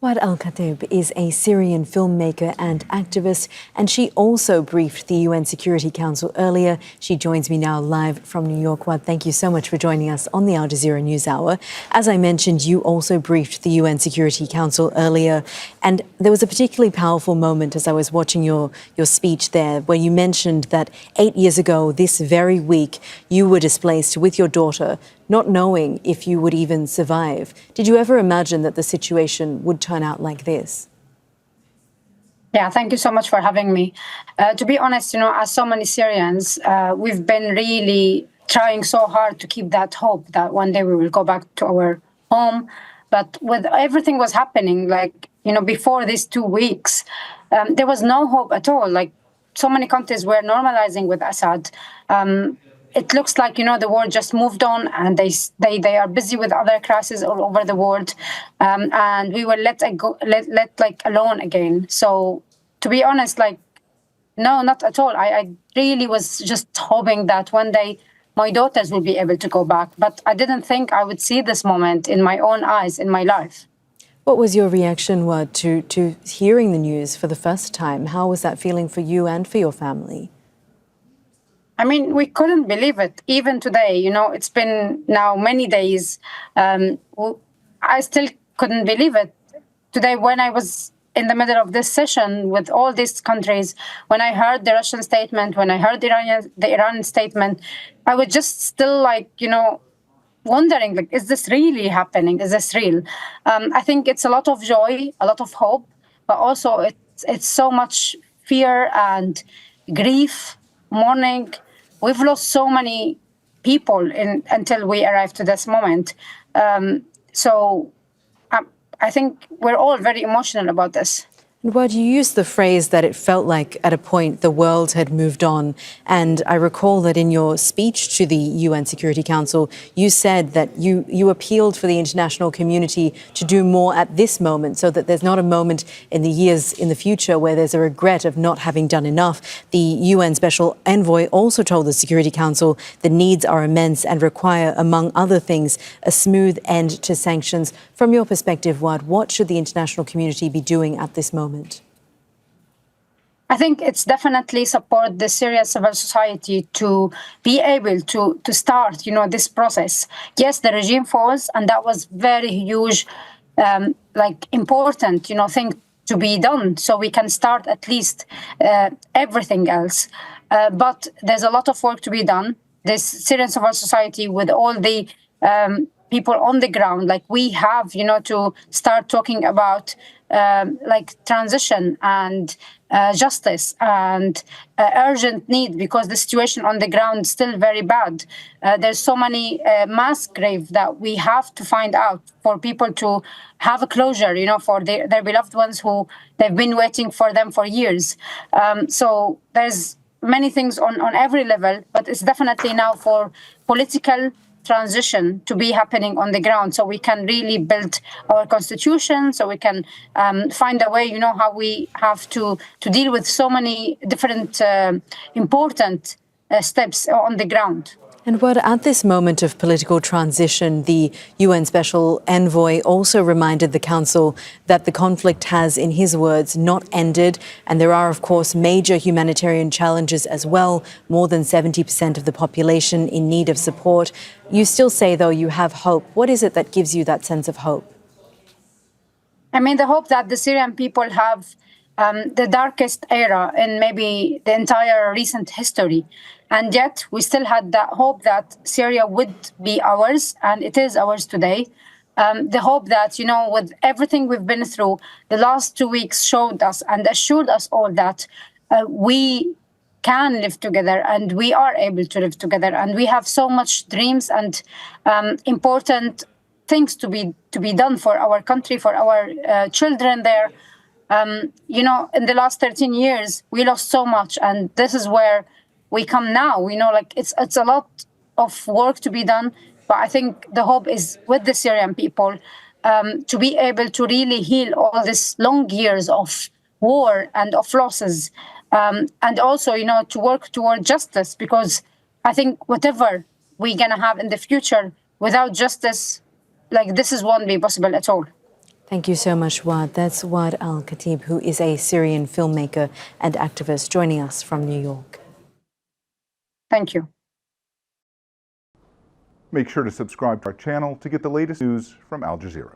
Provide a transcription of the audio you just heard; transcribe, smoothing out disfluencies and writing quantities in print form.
Waad al-Kateab is a Syrian filmmaker and activist, and she also briefed the UN Security Council earlier. She joins me now live from New York. Waad, thank you so much for joining us on the Al Jazeera News Hour. As I mentioned, you also briefed the UN Security Council earlier, and there was a particularly powerful moment as I was watching your speech there, where you mentioned that 8 years ago, this very week, you were displaced with your daughter, not knowing if you would even survive. Did you ever imagine that the situation would turn out like this? Yeah, thank you so much for having me. To be honest, as so many Syrians, we've been really trying so hard to keep that hope that one day we will go back to our home. But with everything was happening, before these 2 weeks, there was no hope at all. Like, so many countries were normalizing with Assad. It looks like, the war just moved on, and they are busy with other crises all over the world, and we were let alone again. So, to be honest, no, not at all. I really was just hoping that one day my daughters will be able to go back, but I didn't think I would see this moment in my own eyes in my life. What was your reaction, Waad, to hearing the news for the first time? How was that feeling for you and for your family? I mean, we couldn't believe it. Even today, it's been now many days. I still couldn't believe it. Today, when I was in the middle of this session with all these countries, when I heard the Russian statement, when I heard the Iranian statement, I was just still wondering, is this really happening? Is this real? I think it's a lot of joy, a lot of hope, but also it's so much fear and grief, mourning. We've lost so many people until we arrived to this moment. I think we're all very emotional about this. And Waad, you used the phrase that it felt like at a point the world had moved on. And I recall that in your speech to the UN Security Council, you said that you appealed for the international community to do more at this moment, so that there's not a moment in the years in the future where there's a regret of not having done enough. The UN Special Envoy also told the Security Council the needs are immense and require, among other things, a smooth end to sanctions. From your perspective, Waad, what should the international community be doing at this moment? I think it's definitely support the Syrian civil society to be able to start, this process. Yes, the regime falls, and that was very huge, important, thing to be done, so we can start at least everything else. But there's a lot of work to be done. This Syrian civil society, with all the people on the ground, we have, to start talking about transition and justice and urgent need, because the situation on the ground is still very bad. There's so many mass graves that we have to find out for people to have a closure, for their beloved ones who they've been waiting for them for years. So there's many things on every level, but it's definitely now for political transition to be happening on the ground, so we can really build our constitution, so we can find a way, how we have to deal with so many different important steps on the ground. And Waad, at this moment of political transition, the UN Special Envoy also reminded the Council that the conflict has, in his words, not ended. And there are, of course, major humanitarian challenges as well, more than 70% of the population in need of support. You still say, though, you have hope. What is it that gives you that sense of hope? I mean, the hope that the Syrian people have the darkest era in maybe the entire recent history. And yet we still had that hope that Syria would be ours, and it is ours today. The hope that, with everything we've been through, the last 2 weeks showed us and assured us all that we can live together, and we are able to live together. And we have so much dreams and important things to be done for our country, for our children there. In the last 13 years, we lost so much, and this is where we come now. It's a lot of work to be done, but I think the hope is with the Syrian people to be able to really heal all these long years of war and of losses, and also, to work toward justice, because I think whatever we're gonna have in the future, without justice, this won't be possible at all. Thank you so much, Waad. That's Waad al-Kateab, who is a Syrian filmmaker and activist, joining us from New York. Thank you. Make sure to subscribe to our channel to get the latest news from Al Jazeera.